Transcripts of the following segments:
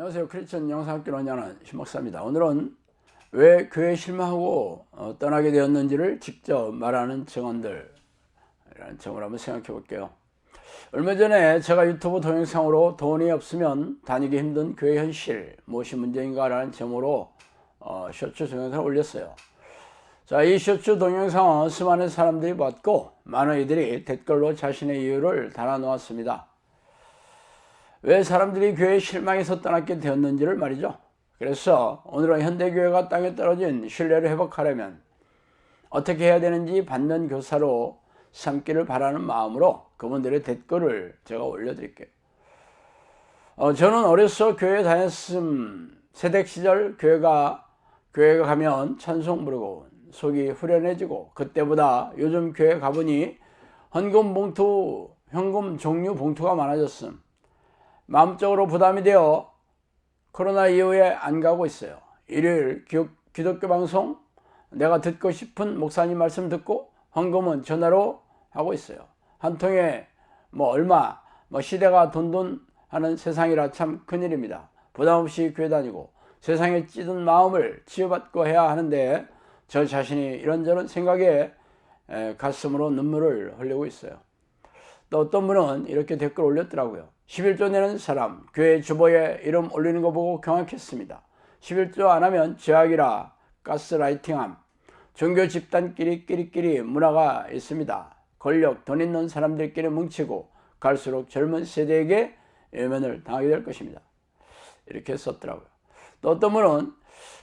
안녕하세요. 크리스천 영상학교를 운영하는 신목사입니다. 오늘은 왜 교회에 실망하고 떠나게 되었는지를 직접 말하는 증언들이라는 제목을 한번 생각해 볼게요. 얼마 전에 제가 유튜브 동영상으로 돈이 없으면 다니기 힘든 교회 현실 무엇이 문제인가 라는 제목으로 쇼츠 동영상을 올렸어요. 자, 이 쇼츠 동영상은 수많은 사람들이 봤고 많은 이들이 댓글로 자신의 이유를 달아놓았습니다. 왜 사람들이 교회에 실망해서 떠나게 되었는지를 말이죠. 그래서 오늘은 현대교회가 땅에 떨어진 신뢰를 회복하려면 어떻게 해야 되는지 받는 교사로 삼기를 바라는 마음으로 그분들의 댓글을 제가 올려드릴게요. 저는 어려서 교회에 다녔음. 새댁 시절 교회 가면 찬송 부르고 속이 후련해지고, 그때보다 요즘 교회 가보니 현금 종류 봉투가 많아졌음. 마음적으로 부담이 되어 코로나 이후에 안 가고 있어요. 일요일 기독교 방송 내가 듣고 싶은 목사님 말씀 듣고 헌금은 전화로 하고 있어요. 한 통에 얼마 시대가 돈 하는 세상이라 참 큰일입니다. 부담 없이 교회 다니고 세상에 찌든 마음을 치유받고 해야 하는데 저 자신이 이런저런 생각에 가슴으로 눈물을 흘리고 있어요. 또 어떤 분은 이렇게 댓글 올렸더라고요. 11조 내는 사람, 교회 주보에 이름 올리는 거 보고 경악했습니다. 11조 안 하면 죄악이라 가스라이팅함. 종교 집단끼리 문화가 있습니다. 권력, 돈 있는 사람들끼리 뭉치고 갈수록 젊은 세대에게 외면을 당하게 될 것입니다. 이렇게 썼더라고요. 또 어떤 분은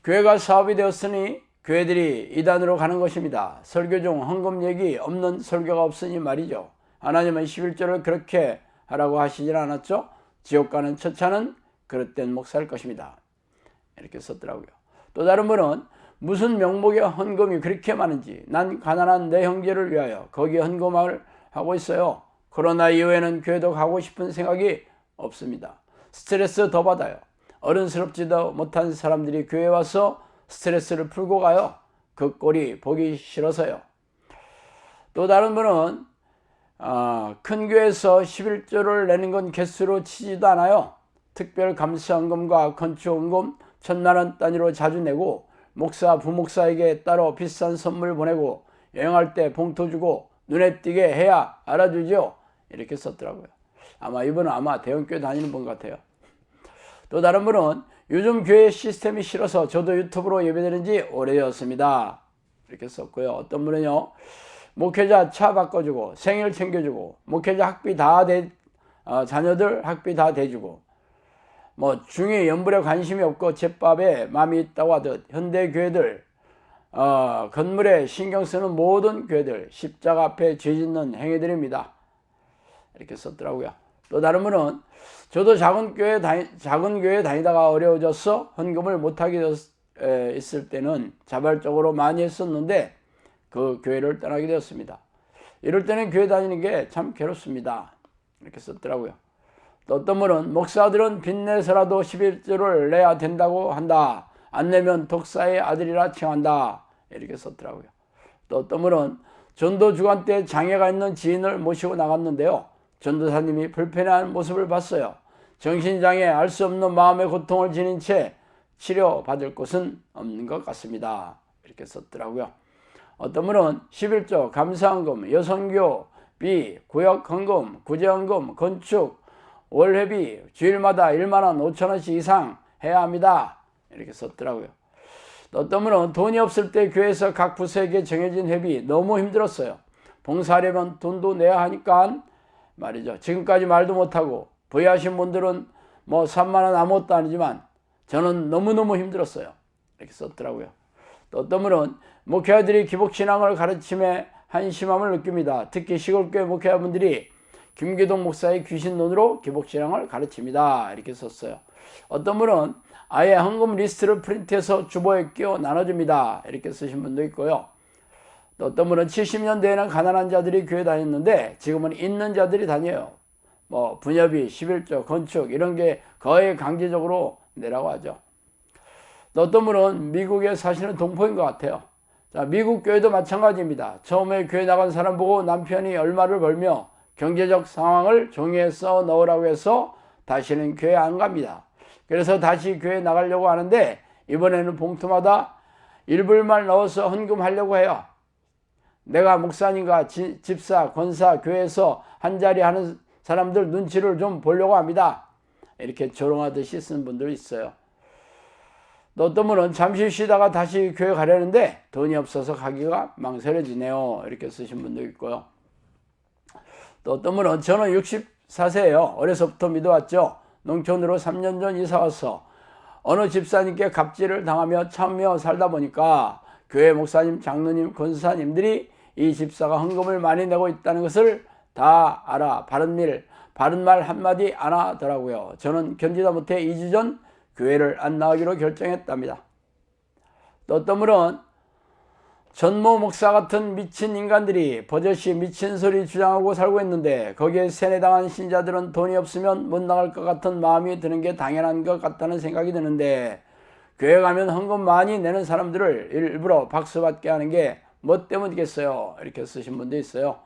교회가 사업이 되었으니 교회들이 이단으로 가는 것입니다. 설교 중 헌금 얘기 없는 설교가 없으니 말이죠. 하나님은 11조를 그렇게 하라고 하시질 않았죠? 지옥 가는 처차는 그릇된 목사일 것입니다. 이렇게 썼더라고요. 또 다른 분은 무슨 명목의 헌금이 그렇게 많은지, 난 가난한 내 형제를 위하여 거기에 헌금을 하고 있어요. 코로나 이후에는 교회도 가고 싶은 생각이 없습니다. 스트레스 더 받아요. 어른스럽지도 못한 사람들이 교회에 와서 스트레스를 풀고 가요. 그 꼴이 보기 싫어서요. 또 다른 분은 큰 교회에서 11조를 내는 건 개수로 치지도 않아요. 특별 감사헌금과 건축헌금 1,000만원 단위로 자주 내고 목사, 부목사에게 따로 비싼 선물 보내고 여행할 때 봉투 주고 눈에 띄게 해야 알아주죠. 이렇게 썼더라고요. 이분은 대형교회 다니는 분 같아요. 또 다른 분은 요즘 교회 시스템이 싫어서 저도 유튜브로 예배드린 지 오래되었습니다. 이렇게 썼고요. 어떤 분은요. 목회자 차 바꿔주고 생일 챙겨주고 목회자 자녀들 학비 다 대주고 중에 연불에 관심이 없고 제밥에 마음이 있다고 하듯 현대교회들 건물에 신경 쓰는 모든 교회들 십자가 앞에 죄 짓는 행위들입니다. 이렇게 썼더라고요. 또 다른 분은 저도 작은 교회 다니다가 어려워져서 헌금을 못하게 있을 때는 자발적으로 많이 했었는데 그 교회를 떠나게 되었습니다. 이럴 때는 교회 다니는 게 참 괴롭습니다. 이렇게 썼더라고요. 또 어떤 분은 목사들은 빚내서라도 11조를 내야 된다고 한다. 안 내면 독사의 아들이라 칭한다. 이렇게 썼더라고요. 또 어떤 분은 전도 주간 때 장애가 있는 지인을 모시고 나갔는데요. 전도사님이 불편한 모습을 봤어요. 정신장애 알 수 없는 마음의 고통을 지닌 채 치료받을 곳은 없는 것 같습니다. 이렇게 썼더라고요. 어떤 분은 11조, 감사헌금, 여성교비, 구역헌금, 구제헌금, 건축, 월회비, 주일마다 1만원 5천원씩 이상 해야 합니다. 이렇게 썼더라고요. 또 어떤 분은 돈이 없을 때 교회에서 각 부서에게 정해진 회비 너무 힘들었어요. 봉사하려면 돈도 내야 하니까 말이죠. 지금까지 말도 못하고 부유하신 분들은 3만원 아무것도 아니지만 저는 너무너무 힘들었어요. 이렇게 썼더라고요. 또 어떤 분은 목회자들이 기복신앙을 가르침에 한심함을 느낍니다. 특히 시골교회 목회자분들이 김기동 목사의 귀신론으로 기복신앙을 가르칩니다. 이렇게 썼어요. 어떤 분은 아예 헌금 리스트를 프린트해서 주보에 끼워 나눠줍니다. 이렇게 쓰신 분도 있고요. 또 어떤 분은 70년대에는 가난한 자들이 교회 다녔는데 지금은 있는 자들이 다녀요. 분여비, 11조, 건축 이런 게 거의 강제적으로 내라고 하죠. 또 어떤 분은 미국에 사시는 동포인 것 같아요. 자, 미국 교회도 마찬가지입니다. 처음에 교회 나간 사람 보고 남편이 얼마를 벌며 경제적 상황을 종이에 써 넣으라고 해서 다시는 교회 안 갑니다. 그래서 다시 교회 나가려고 하는데 이번에는 봉투마다 1불만 넣어서 헌금하려고 해요. 내가 목사님과 집사, 권사, 교회에서 한자리 하는 사람들 눈치를 좀 보려고 합니다. 이렇게 조롱하듯이 쓰는 분들 있어요. 또 어떤 분은 잠시 쉬다가 다시 교회 가려는데 돈이 없어서 가기가 망설여지네요. 이렇게 쓰신 분도 있고요. 또 어떤 분은 저는 64세예요. 어려서부터 믿어왔죠. 농촌으로 3년 전 이사 와서 어느 집사님께 갑질을 당하며 참며 살다 보니까 교회 목사님, 장로님, 권사님들이 이 집사가 헌금을 많이 내고 있다는 것을 다 알아 바른 말 한마디 안 하더라고요. 저는 견디다 못해 2주 전 교회를 안 나가기로 결정했답니다. 또 어떤 분은 전모 목사 같은 미친 인간들이 버젓이 미친 소리 주장하고 살고 있는데 거기에 세뇌당한 신자들은 돈이 없으면 못 나갈 것 같은 마음이 드는 게 당연한 것 같다는 생각이 드는데 교회 가면 헌금 많이 내는 사람들을 일부러 박수받게 하는 게 뭐 때문이겠어요? 이렇게 쓰신 분도 있어요.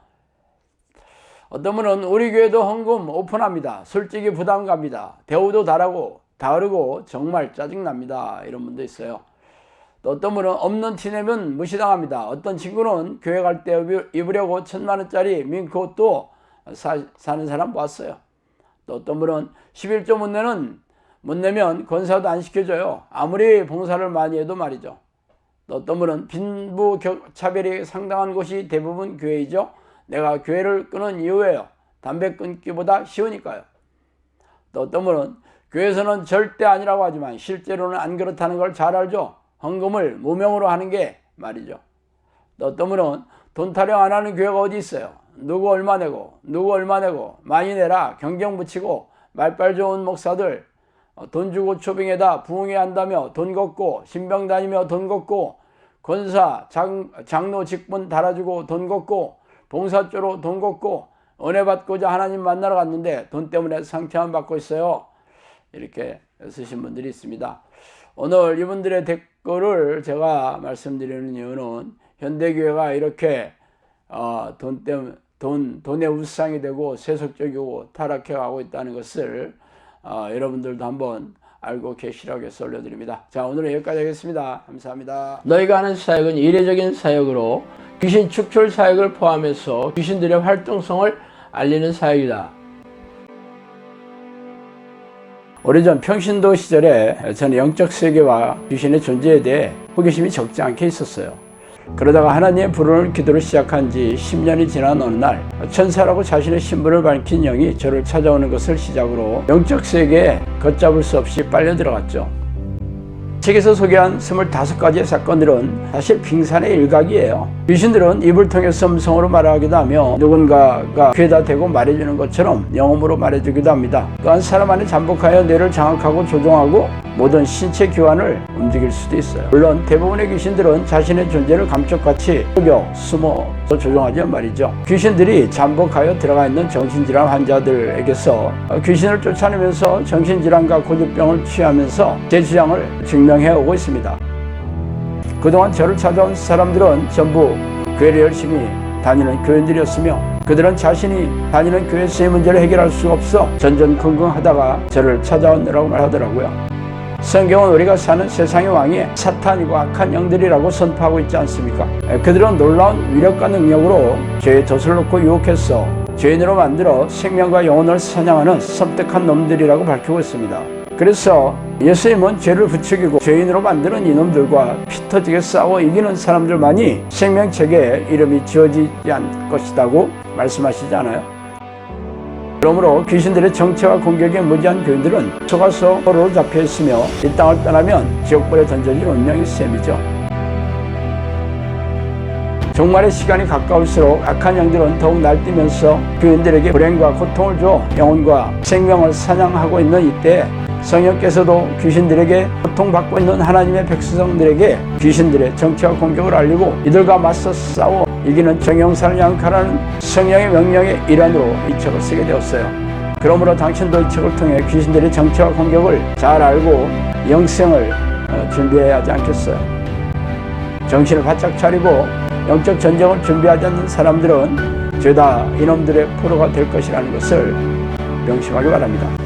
어떤 분은 우리 교회도 헌금 오픈합니다. 솔직히 부담 갑니다. 대우도 다르고 정말 짜증납니다. 이런 분도 있어요. 또 어떤 분은 없는 티 내면 무시당합니다. 어떤 친구는 교회 갈 때 입으려고 1000만원짜리 민코도 사는 사람 봤어요. 또 어떤 분은 11조 못 내면 권사도 안 시켜줘요. 아무리 봉사를 많이 해도 말이죠. 또 어떤 분은 빈부 차별이 상당한 곳이 대부분 교회이죠. 내가 교회를 끊은 이유예요. 담배 끊기보다 쉬우니까요. 또 어떤 분은 교회에서는 절대 아니라고 하지만 실제로는 안 그렇다는 걸 잘 알죠. 헌금을 무명으로 하는 게 말이죠. 또 어떤 분은 돈 타령 안 하는 교회가 어디 있어요. 누구 얼마 내고 많이 내라 경경 붙이고 말빨 좋은 목사들 돈 주고 초빙에다 부흥회 한다며 돈 걷고 신병 다니며 돈 걷고 권사 장로 직분 달아주고 돈 걷고 봉사조로 돈 걷고 은혜 받고자 하나님 만나러 갔는데 돈 때문에 상처만 받고 있어요. 이렇게 쓰신 분들이 있습니다. 오늘 이분들의 댓글을 제가 말씀드리는 이유는 현대교회가 이렇게 돈의 우상이 되고 세속적이고 타락해가고 있다는 것을 여러분들도 한번 알고 계시라고 해서 올려드립니다. 자, 오늘은 여기까지 하겠습니다. 감사합니다. 너희가 하는 사역은 이례적인 사역으로 귀신 축출 사역을 포함해서 귀신들의 활동성을 알리는 사역이다. 오래전 평신도 시절에 저는 영적 세계와 귀신의 존재에 대해 호기심이 적지 않게 있었어요. 그러다가 하나님의 부르는 기도를 시작한 지 10년이 지난 어느 날 천사라고 자신의 신분을 밝힌 영이 저를 찾아오는 것을 시작으로 영적 세계에 걷잡을 수 없이 빨려 들어갔죠. 책에서 소개한 25가지의 사건들은 사실 빙산의 일각이에요. 귀신들은 입을 통해서 음성으로 말하기도 하며 누군가가 귀에다 대고 말해주는 것처럼 영음으로 말해주기도 합니다. 또한 사람 안에 잠복하여 뇌를 장악하고 조종하고 모든 신체 기관을 움직일 수도 있어요. 물론 대부분의 귀신들은 자신의 존재를 감쪽같이 속여 숨어서 조종하지만 말이죠. 귀신들이 잠복하여 들어가 있는 정신질환 환자들에게서 귀신을 쫓아내면서 정신질환과 고집병을 취하면서 제 주장을 증명해오고 있습니다. 그동안 저를 찾아온 사람들은 전부 교회를 열심히 다니는 교인들이었으며 그들은 자신이 다니는 교회에서의 문제를 해결할 수가 없어 전전긍긍하다가 저를 찾아오느라고 말하더라고요. 성경은 우리가 사는 세상의 왕이 사탄이고 악한 영들이라고 선포하고 있지 않습니까? 그들은 놀라운 위력과 능력으로 죄의 덫을 놓고 유혹해서 죄인으로 만들어 생명과 영혼을 사냥하는 섬뜩한 놈들이라고 밝히고 있습니다. 그래서 예수님은 죄를 부추기고 죄인으로 만드는 이놈들과 피 터지게 싸워 이기는 사람들만이 생명책에 이름이 지어지지 않을 것이라고 말씀하시지 않아요? 그러므로 귀신들의 정체와 공격에 무지한 교인들은 속아서 포로로 잡혀있으며 이 땅을 떠나면 지옥불에 던져질 운명이 셈이죠. 종말의 시간이 가까울수록 악한 영들은 더욱 날뛰면서 교인들에게 불행과 고통을 줘 영혼과 생명을 사냥하고 있는 이때 성령께서도 귀신들에게 고통받고 있는 하나님의 백성들에게 귀신들의 정체와 공격을 알리고 이들과 맞서 싸워 이기는 정형산을 양육하라는 성령의 명령의 일환으로 이 책을 쓰게 되었어요. 그러므로 당신도 이 책을 통해 귀신들의 정체와 공격을 잘 알고 영생을 준비해야 하지 않겠어요? 정신을 바짝 차리고 영적 전쟁을 준비하지 않는 사람들은 죄다 이놈들의 포로가 될 것이라는 것을 명심하기 바랍니다.